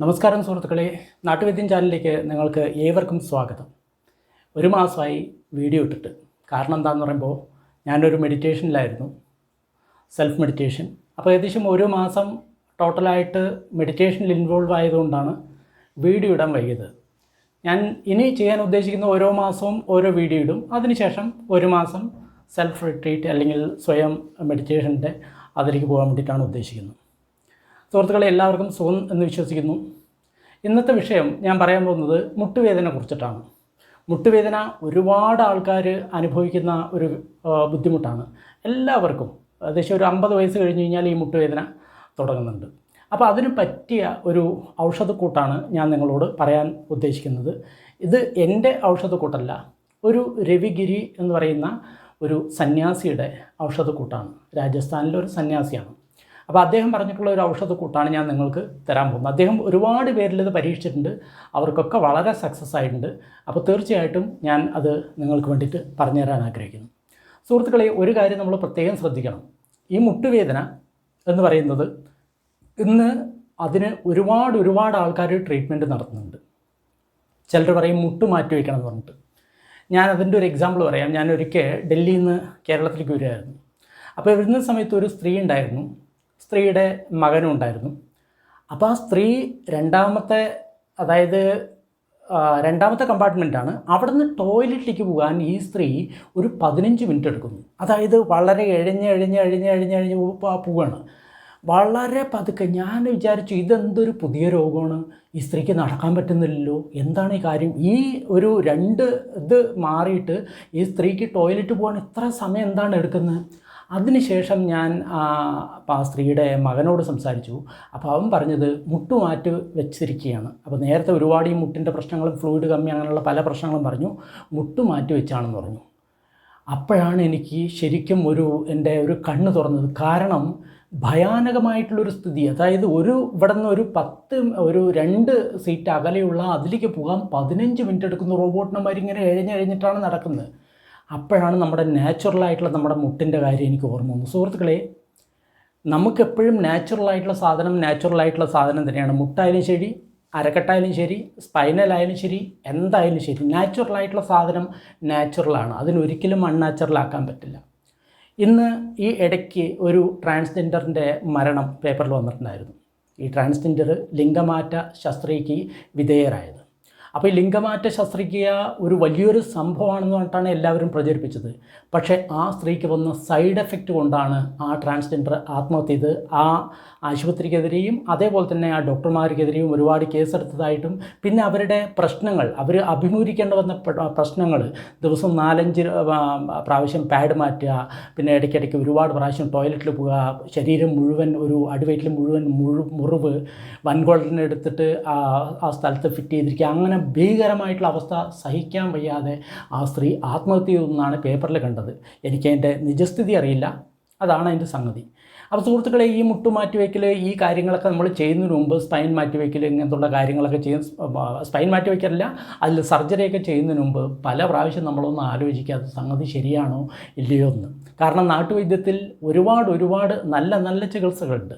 നമസ്കാരം സുഹൃത്തുക്കളെ, നാട്ടുവൈദ്യം ചാനലിലേക്ക് നിങ്ങൾക്ക് ഏവർക്കും സ്വാഗതം. ഒരു മാസമായി വീഡിയോ ഇട്ടിട്ട്. കാരണം എന്താണെന്ന് പറയുമ്പോൾ ഞാനൊരു മെഡിറ്റേഷനിലായിരുന്നു, സെൽഫ് മെഡിറ്റേഷൻ. അപ്പോൾ ഏകദേശം ഒരു മാസം ടോട്ടലായിട്ട് മെഡിറ്റേഷനിൽ ഇൻവോൾവ് ആയതുകൊണ്ടാണ് വീഡിയോ ഇടാൻ വൈകിയത്. ഞാൻ ഇനി ചെയ്യാൻ ഉദ്ദേശിക്കുന്ന ഓരോ മാസവും ഓരോ വീഡിയോ ഇടും. അതിനുശേഷം ഒരു മാസം സെൽഫ് റിട്രീറ്റ് അല്ലെങ്കിൽ സ്വയം മെഡിറ്റേഷൻ്റെ അതിലേക്ക് പോകാൻ വേണ്ടിയിട്ടാണ് ഉദ്ദേശിക്കുന്നത്. സുഹൃത്തുക്കളെ, എല്ലാവർക്കും സുഖം എന്ന് വിശ്വസിക്കുന്നു. ഇന്നത്തെ വിഷയം ഞാൻ പറയാൻ പോകുന്നത് മുട്ടുവേദനയെ കുറിച്ചിട്ടാണ്. മുട്ടുവേദന ഒരുപാട് ആൾക്കാർ അനുഭവിക്കുന്ന ഒരു ബുദ്ധിമുട്ടാണ്. എല്ലാവർക്കും ഏകദേശം ഒരു 50 വയസ്സ് കഴിഞ്ഞ് കഴിഞ്ഞാൽ ഈ മുട്ടുവേദന തുടങ്ങുന്നുണ്ട്. അപ്പോൾ അതിന് പറ്റിയ ഒരു ഔഷധക്കൂട്ടാണ് ഞാൻ നിങ്ങളോട് പറയാൻ ഉദ്ദേശിക്കുന്നത്. ഇത് എൻ്റെ ഔഷധക്കൂട്ടല്ല, ഒരു രവിഗിരി എന്ന് പറയുന്ന ഒരു സന്യാസിയുടെ ഔഷധക്കൂട്ടാണ്. രാജസ്ഥാനിലെ ഒരു സന്യാസിയാണ്. അപ്പോൾ അദ്ദേഹം പറഞ്ഞിട്ടുള്ള ഒരു ഔഷധക്കൂട്ടാണ് ഞാൻ നിങ്ങൾക്ക് തരാൻ പോകുന്നത്. അദ്ദേഹം ഒരുപാട് പേരിൽ ഇത് പരീക്ഷിച്ചിട്ടുണ്ട്, അവർക്കൊക്കെ വളരെ സക്സസ് ആയിട്ടുണ്ട്. അപ്പോൾ തീർച്ചയായിട്ടും ഞാൻ അത് നിങ്ങൾക്ക് വേണ്ടിയിട്ട് പറഞ്ഞു തരാൻ ആഗ്രഹിക്കുന്നു. സുഹൃത്തുക്കളെ, ഒരു കാര്യം നമ്മൾ പ്രത്യേകം ശ്രദ്ധിക്കണം. ഈ മുട്ടുവേദന എന്ന് പറയുന്നത് ഇന്ന് അതിന് ഒരുപാട് ആൾക്കാർ ട്രീറ്റ്മെൻറ്റ് നടത്തുന്നുണ്ട്. ചിലർ പറയും മുട്ട് മാറ്റി വയ്ക്കണം എന്ന് പറഞ്ഞിട്ട്. ഞാൻ അതിൻ്റെ ഒരു എക്സാമ്പിൾ പറയാം. ഞാനൊരിക്കൽ ഡൽഹിയിൽ നിന്ന് കേരളത്തിലേക്ക് വരികയായിരുന്നു. അപ്പോൾ വരുന്ന സമയത്ത് ഒരു സ്ത്രീ ഉണ്ടായിരുന്നു, സ്ത്രീയുടെ മകനും ഉണ്ടായിരുന്നു. അപ്പോൾ ആ സ്ത്രീ രണ്ടാമത്തെ കമ്പാർട്ട്മെൻറ്റാണ്. അവിടെ നിന്ന് ടോയ്ലറ്റിലേക്ക് പോകാൻ ഈ സ്ത്രീ ഒരു 15 മിനിറ്റ് എടുക്കുന്നു. അതായത് വളരെ എഴഞ്ഞ് പോവുകയാണ്, വളരെ പതുക്കെ. ഞാൻ വിചാരിച്ചു ഇതെന്തൊരു പുതിയ രോഗമാണ്, ഈ സ്ത്രീക്ക് നടക്കാൻ പറ്റുന്നില്ലല്ലോ, എന്താണ് ഈ കാര്യം? ഈ ഒരു 2 ഇത് മാറിയിട്ട് ഈ സ്ത്രീക്ക് ടോയ്ലറ്റ് പോകാൻ ഇത്ര സമയം എന്താണ് എടുക്കുന്നത്? അതിനുശേഷം ഞാൻ ആ സ്ത്രീയുടെ മകനോട് സംസാരിച്ചു. അപ്പോൾ അവൻ പറഞ്ഞത് മുട്ടുമാറ്റ് വെച്ചിരിക്കുകയാണ്. അപ്പോൾ നേരത്തെ ഒരുപാട് ഈ മുട്ടിൻ്റെ പ്രശ്നങ്ങളും ഫ്ലൂയിഡ് കമ്മി അങ്ങനെയുള്ള പല പ്രശ്നങ്ങളും പറഞ്ഞു, മുട്ടുമാറ്റ് വെച്ചാണെന്ന് പറഞ്ഞു. അപ്പോഴാണ് എനിക്ക് ശരിക്കും എൻ്റെ ഒരു കണ്ണ് തുറന്നത്. കാരണം ഭയാനകമായിട്ടുള്ളൊരു സ്ഥിതി. അതായത് ഇവിടെ നിന്ന് ഒരു 2 സീറ്റ് അകലെയുള്ള അതിലേക്ക് പോകാൻ 15 മിനിറ്റ് എടുക്കുന്ന റോബോട്ടിനമാരിങ്ങനെ എഴഞ്ഞിട്ടാണ് നടക്കുന്നത്. അപ്പോഴാണ് നമ്മുടെ നാച്ചുറലായിട്ടുള്ള നമ്മുടെ മുട്ടിൻ്റെ കാര്യം എനിക്ക് ഓർമ്മ വന്നു. സുഹൃത്തുക്കളെ, നമുക്കെപ്പോഴും നാച്ചുറലായിട്ടുള്ള സാധനം തന്നെയാണ്. മുട്ടായാലും ശരി, അരക്കെട്ടായാലും ശരി, സ്പൈനലായാലും ശരി, എന്തായാലും ശരി, നാച്ചുറലായിട്ടുള്ള സാധനം നാച്ചുറലാണ്. അതിനൊരിക്കലും അൺനാച്ചുറലാക്കാൻ പറ്റില്ല. ഇന്ന് ഈ ഇടയ്ക്ക് ഒരു ട്രാൻസ്ജെൻഡറിൻ്റെ മരണം പേപ്പറിൽ വന്നിട്ടുണ്ടായിരുന്നു. ഈ ട്രാൻസ്ജെൻഡർ ലിംഗമാറ്റ ശസ്ത്രക്രിയയ്ക്ക് വിധേയരായത്. അപ്പോൾ ഈ ലിംഗമാറ്റ ശസ്ത്രക്രിയ ഒരു വലിയൊരു സംഭവമാണെന്ന് പറഞ്ഞിട്ടാണ് എല്ലാവരും പ്രചരിപ്പിച്ചത്. പക്ഷേ ആ സ്ത്രീക്ക് വന്ന സൈഡ് എഫക്റ്റ് കൊണ്ടാണ് ആ ട്രാൻസ്ജെൻഡർ ആത്മഹത്യ ചെയ്ത് ആ ആശുപത്രിക്കെതിരെയും അതേപോലെ തന്നെ ആ ഡോക്ടർമാർക്കെതിരെയും ഒരുപാട് കേസെടുത്തതായിട്ടും പിന്നെ അവരുടെ പ്രശ്നങ്ങൾ, അവർ അഭിമുഖീകരിക്കേണ്ടി വന്ന പ്രശ്നങ്ങൾ, ദിവസം 4-5 പ്രാവശ്യം പാഡ് മാറ്റുക, പിന്നെ ഇടയ്ക്കിടയ്ക്ക് ഒരുപാട് പ്രാവശ്യം ടോയ്ലറ്റിൽ പോവുക, ശരീരം മുഴുവൻ അടിവയറ്റിൽ മുഴുവൻ മുറിവ്, വൻകുടലിനെ എടുത്തിട്ട് ആ സ്ഥലത്ത് ഫിറ്റ് ചെയ്തിരിക്കുക, അങ്ങനെ ഭീകരമായിട്ടുള്ള അവസ്ഥ സഹിക്കാൻ വയ്യാതെ ആ സ്ത്രീ ആത്മഹത്യ ചെയ്തെന്നാണ് പേപ്പറിൽ കണ്ടത്. എനിക്കതിൻ്റെ നിജസ്ഥിതി അറിയില്ല, അതാണ് അതിൻ്റെ സംഗതി. അപ്പോൾ സുഹൃത്തുക്കളെ, ഈ മുട്ടുമാറ്റിവയ്ക്കൽ ഈ കാര്യങ്ങളൊക്കെ നമ്മൾ ചെയ്യുന്നതിന് മുമ്പ് സ്പൈൻ മാറ്റിവയ്ക്കൽ ഇങ്ങനത്തുള്ള കാര്യങ്ങളൊക്കെ സ്പൈൻ മാറ്റിവയ്ക്കലല്ല, അതിൽ സർജറിയൊക്കെ ചെയ്യുന്നതിന് മുമ്പ് പല പ്രാവശ്യം നമ്മളൊന്ന് ആലോചിക്കാതെ സംഗതി ശരിയാണോ ഇല്ലയോ എന്ന്. കാരണം നാട്ടുവൈദ്യത്തിൽ ഒരുപാട് നല്ല ചികിത്സകളുണ്ട്.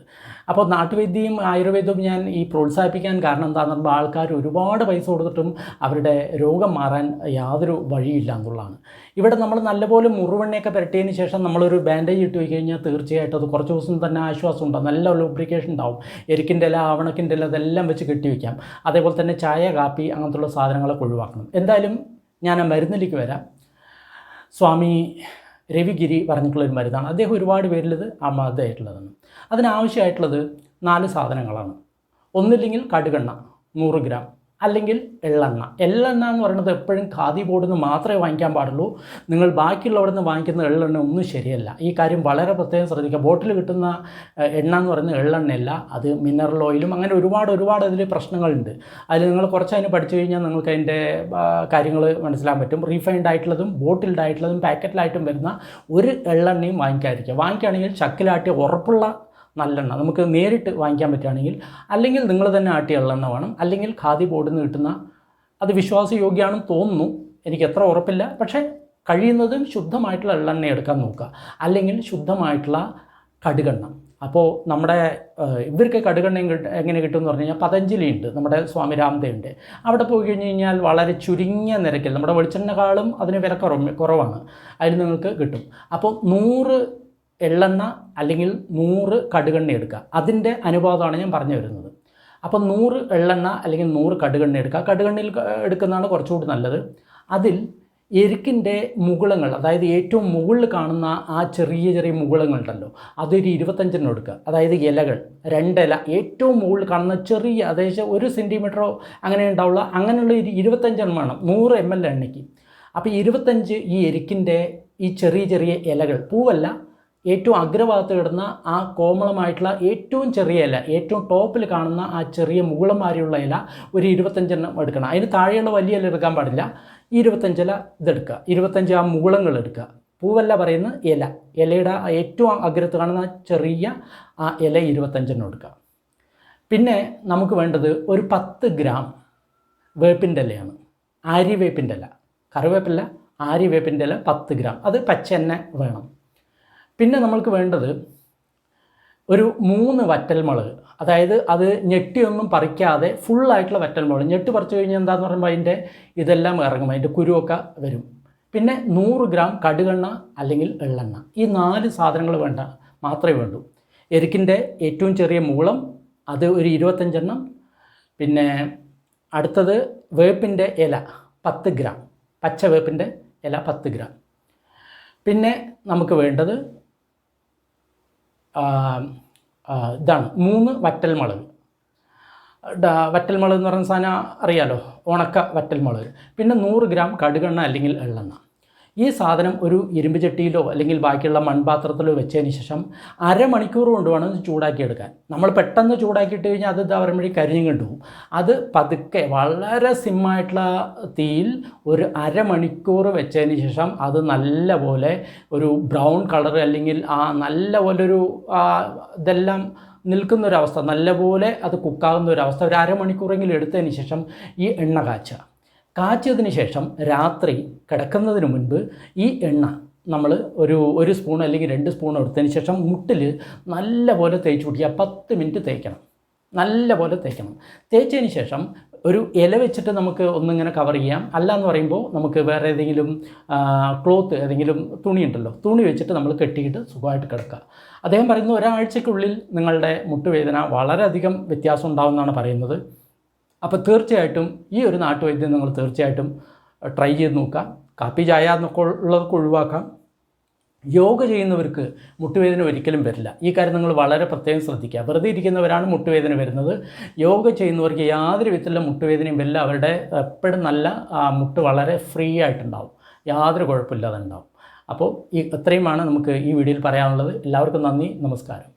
അപ്പോൾ നാട്ടുവൈദ്യവും ആയുർവേദവും ഞാൻ ഈ പ്രോത്സാഹിപ്പിക്കാൻ കാരണം എന്താണെന്ന് പറയുമ്പോൾ ആൾക്കാർ ഒരുപാട് പൈസ കൊടുത്തിട്ടും അവരുടെ രോഗം മാറാൻ യാതൊരു വഴിയില്ല എന്നുള്ളതാണ്. ഇവിടെ നമ്മൾ നല്ലപോലെ മുറിവെണ്ണയൊക്കെ പുരട്ടിയതിന് ശേഷം നമ്മളൊരു ബാൻഡേജ് ഇട്ട് വയ്ക്കുക കഴിഞ്ഞാൽ തീർച്ചയായിട്ടും അത് കുറച്ച് ദിവസം തന്നെ ആശ്വാസം ഉണ്ടാകും, നല്ല ലൂബ്രിക്കേഷൻ ഉണ്ടാവും. എരിക്കിൻ്റെ ഇല, ആവണക്കിൻ്റെ ഇല ഇതെല്ലാം വെച്ച് കെട്ടിവയ്ക്കാം. അതേപോലെ തന്നെ ചായ, കാപ്പി അങ്ങനത്തുള്ള സാധനങ്ങളൊക്കെ ഒഴിവാക്കണം. എന്തായാലും ഞാൻ ആ മരുന്നിലേക്ക് വരാം. സ്വാമി രവിഗിരി പറഞ്ഞിട്ടുള്ളൊരു മരുന്നാണ്. അദ്ദേഹം ഒരുപാട് പേരിലത് അമതായിട്ടുള്ളതാണ്. അതിനാവശ്യമായിട്ടുള്ളത് 4 സാധനങ്ങളാണ്. ഒന്നില്ലെങ്കിൽ കടുകെണ്ണ 100 ഗ്രാം, അല്ലെങ്കിൽ എള്ളെണ്ണ എന്ന് പറയുന്നത് എപ്പോഴും ഖാദി ബോർഡിൽ നിന്ന് മാത്രമേ വാങ്ങിക്കാൻ പാടുള്ളൂ. നിങ്ങൾ ബാക്കിയുള്ളവിടെ നിന്ന് വാങ്ങിക്കുന്ന എള്ളെണ്ണ ഒന്നും ശരിയല്ല. ഈ കാര്യം വളരെ പ്രത്യേകം ശ്രദ്ധിക്കുക. ബോട്ടിൽ കിട്ടുന്ന എണ്ണ എന്ന് പറയുന്നത് എള്ളെണ്ണയല്ല, അത് മിനറൽ ഓയിലും അങ്ങനെ ഒരുപാട് അതിൽ പ്രശ്നങ്ങളുണ്ട്. അതിൽ നിങ്ങൾ കുറച്ചതിന് പഠിച്ചു കഴിഞ്ഞാൽ നിങ്ങൾക്ക് അതിൻ്റെ കാര്യങ്ങൾ മനസ്സിലാൻ പറ്റും. റീഫൈൻഡ് ആയിട്ടുള്ളതും ബോട്ടിൽഡ് ആയിട്ടുള്ളതും പാക്കറ്റിലായിട്ടും വരുന്ന ഒരു എള്ളെണ്ണയും വാങ്ങിക്കുകയാണെങ്കിൽ ചക്കിലാട്ടിയ ഉറപ്പുള്ള നല്ലെണ്ണ നമുക്ക് നേരിട്ട് വാങ്ങിക്കാൻ പറ്റുകയാണെങ്കിൽ, അല്ലെങ്കിൽ നിങ്ങൾ തന്നെ ആട്ടിയ എള്ളെണ്ണ വേണം, അല്ലെങ്കിൽ ഖാദി ബോർഡിൽ നിന്ന് കിട്ടുന്ന, അത് വിശ്വാസയോഗ്യമാണെന്ന് തോന്നുന്നു, എനിക്ക് എത്ര ഉറപ്പില്ല, പക്ഷേ കഴിയുന്നതും ശുദ്ധമായിട്ടുള്ള എള്ളെണ്ണ എടുക്കാൻ നോക്കുക. അല്ലെങ്കിൽ ശുദ്ധമായിട്ടുള്ള കടുകെണ്ണ, അപ്പോൾ നമ്മുടെ ഇവർക്ക് കടുകെണ്ണയും എങ്ങനെ കിട്ടുമെന്ന് പറഞ്ഞു കഴിഞ്ഞാൽ പതഞ്ജലി ഉണ്ട്, നമ്മുടെ സ്വാമി രാംദേവിൻ്റെ. അവിടെ പോയി കഴിഞ്ഞ് കഴിഞ്ഞാൽ വളരെ ചുരുങ്ങിയ നിരക്കിൽ നമ്മുടെ വെളിച്ചെണ്ണക്കാളും അതിന് വില കുറവാണ്, അതിൽ നിങ്ങൾക്ക് കിട്ടും. അപ്പോൾ 100 എള്ളെണ്ണ അല്ലെങ്കിൽ 100 കടുകെണ്ണ എടുക്കുക. അതിൻ്റെ അനുപാതമാണ് ഞാൻ പറഞ്ഞു വരുന്നത്. അപ്പോൾ 100 എള്ളെണ്ണ അല്ലെങ്കിൽ 100 കടുകെണ്ണ എടുക്കുക. കടുകെണ്ണയിൽ എടുക്കുന്നതാണ് കുറച്ചുകൂടി നല്ലത്. അതിൽ എരുക്കിൻ്റെ മുകുളങ്ങൾ, അതായത് ഏറ്റവും മുകളിൽ കാണുന്ന ആ ചെറിയ ചെറിയ മുകുളങ്ങളുണ്ടല്ലോ, അതൊരു 25 എടുക്കുക. അതായത് ഇലകൾ 2 ഇല ഏറ്റവും മുകളിൽ കാണുന്ന ചെറിയ, അതായത് 1 സെൻറ്റിമീറ്ററോ അങ്ങനെ ഉണ്ടാവുള്ള അങ്ങനെയുള്ള 25 വേണം 100 ml എണ്ണയ്ക്ക്. അപ്പോൾ 25 ഈ എരുക്കിൻ്റെ ഈ ചെറിയ ചെറിയ ഇലകൾ, പൂവല്ല, ഏറ്റവും അഗ്രഭാഗത്ത് കിടന്ന ആ കോമളമായിട്ടുള്ള ഏറ്റവും ചെറിയ ഇല, ഏറ്റവും ടോപ്പിൽ കാണുന്ന ആ ചെറിയ മുകുളന്മാരിയുള്ള ഇല ഒരു 25 എടുക്കണം. അതിന് താഴെയുള്ള വലിയ ഇല എടുക്കാൻ പാടില്ല. ഈ 25 ഇല ഇതെടുക്കുക. 25 ആ മുകുളങ്ങൾ എടുക്കുക. പൂവല്ല പറയുന്നത്, ഇലയുടെ ഏറ്റവും അഗ്രത്ത് കാണുന്ന ചെറിയ ആ ഇല 25 എടുക്കുക. പിന്നെ നമുക്ക് വേണ്ടത് ഒരു 10 ഗ്രാം വേപ്പിൻ്റെ ഇലയാണ്. ആര്യവേപ്പിൻ്റെ ഇല, കറിവേപ്പില, ആര്യവേപ്പിൻ്റെ ഇല 10 ഗ്രാം. അത് പച്ച എണ്ണ വേണം. പിന്നെ നമ്മൾക്ക് വേണ്ടത് ഒരു 3 വറ്റൽമുളക്, അതായത് അത് ഞെട്ടിയൊന്നും പറിക്കാതെ ഫുള്ളായിട്ടുള്ള വറ്റൽമുളക്. ഞെട്ടി പറിച്ചു കഴിഞ്ഞാൽ എന്താണെന്ന് പറയുമ്പോൾ അതിൻ്റെ ഇതെല്ലാം ഇറങ്ങും, അതിൻ്റെ കുരുവൊക്കെ വരും. പിന്നെ 100 ഗ്രാം കടുകെണ്ണ അല്ലെങ്കിൽ എള്ളെണ്ണ. ഈ 4 സാധനങ്ങൾ മാത്രമേ വേണ്ടൂ. എരുക്കിൻ്റെ ഏറ്റവും ചെറിയ മൂളം അത് ഒരു 25. പിന്നെ അടുത്തത് വേപ്പിൻ്റെ ഇല 10 ഗ്രാം, പച്ച വേപ്പിൻ്റെ ഇല 10 ഗ്രാം. പിന്നെ നമുക്ക് വേണ്ടത് ഇതാണ് 3 വറ്റൽമുളക്. വറ്റൽമുളക് എന്ന് പറയുന്ന സാധനം അറിയാലോ, ഉണക്ക വറ്റൽമുളക്. പിന്നെ 100 ഗ്രാം കടുകെണ്ണ അല്ലെങ്കിൽ എള്ളെണ്ണ. ഈ സാധനം ഒരു ഇരുമ്പ് ചട്ടിയിലോ അല്ലെങ്കിൽ ബാക്കിയുള്ള മൺപാത്രത്തിലോ വെച്ചതിന് ശേഷം അരമണിക്കൂർ കൊണ്ട് വേണം ഇത് ചൂടാക്കിയെടുക്കാൻ. നമ്മൾ പെട്ടെന്ന് ചൂടാക്കിയിട്ട് കഴിഞ്ഞാൽ അത് ഇതാവരുമ്പോഴേ കരിഞ്ഞും കണ്ടുപോകും. അത് പതുക്കെ വളരെ സിമ്മായിട്ടുള്ള തീയിൽ ഒരു അരമണിക്കൂർ വെച്ചതിന് ശേഷം അത് നല്ലപോലെ ഒരു ബ്രൗൺ കളർ അല്ലെങ്കിൽ ആ നല്ലപോലെ ഒരു ഇതെല്ലാം നിൽക്കുന്നൊരവസ്ഥ, നല്ലപോലെ അത് കുക്കാകുന്ന ഒരവസ്ഥ ഒരു അരമണിക്കൂറെങ്കിലും എടുത്തതിന് ശേഷം ഈ എണ്ണ കാച്ചിയതിന് ശേഷം രാത്രി കിടക്കുന്നതിന് മുൻപ് ഈ എണ്ണ നമ്മൾ ഒരു സ്പൂൺ അല്ലെങ്കിൽ 2 സ്പൂൺ എടുത്തതിന് ശേഷം മുട്ടിൽ നല്ലപോലെ തേച്ച് പിടിക്കുക. 10 മിനിറ്റ് തേക്കണം, നല്ലപോലെ തേക്കണം. തേച്ചതിന് ശേഷം ഒരു ഇല വെച്ചിട്ട് നമുക്ക് ഒന്നിങ്ങനെ കവർ ചെയ്യാം. അല്ല എന്ന് പറയുമ്പോൾ നമുക്ക് വേറെ ഏതെങ്കിലും ക്ലോത്ത്, ഏതെങ്കിലും തുണി ഉണ്ടല്ലോ, തുണി വെച്ചിട്ട് നമ്മൾ കെട്ടിയിട്ട് സുഖമായിട്ട് കിടക്കുക. അദ്ദേഹം പറയുന്നത് ഒരാഴ്ചയ്ക്കുള്ളിൽ നിങ്ങളുടെ മുട്ടുവേദന വളരെയധികം വ്യത്യാസം ഉണ്ടാകുമെന്നാണ് പറയുന്നത്. അപ്പോൾ തീർച്ചയായിട്ടും ഈ ഒരു നാട്ടുവൈദ്യം നിങ്ങൾ തീർച്ചയായിട്ടും ട്രൈ ചെയ്ത് നോക്കുക. കാപ്പി ചായ എന്നൊക്കെ ഉള്ളതൊക്കെ ഒഴിവാക്കാം. യോഗ ചെയ്യുന്നവർക്ക് മുട്ടുവേദന ഒരിക്കലും വരില്ല. ഈ കാര്യം നിങ്ങൾ വളരെ പ്രത്യേകം ശ്രദ്ധിക്കുക. വെറുതെ ഇരിക്കുന്നവരാണ് മുട്ടുവേദന വരുന്നത്. യോഗ ചെയ്യുന്നവർക്ക് യാതൊരു വിധത്തിലുള്ള മുട്ടുവേദനയും വരില്ല. അവരുടെ എപ്പോഴും നല്ല മുട്ട് വളരെ ഫ്രീ ആയിട്ടുണ്ടാവും, യാതൊരു കുഴപ്പമില്ലാതെ ഉണ്ടാവും. അപ്പോൾ ഇത്രയുമാണ് നമുക്ക് ഈ വീഡിയോയിൽ പറയാനുള്ളത്. എല്ലാവർക്കും നന്ദി, നമസ്കാരം.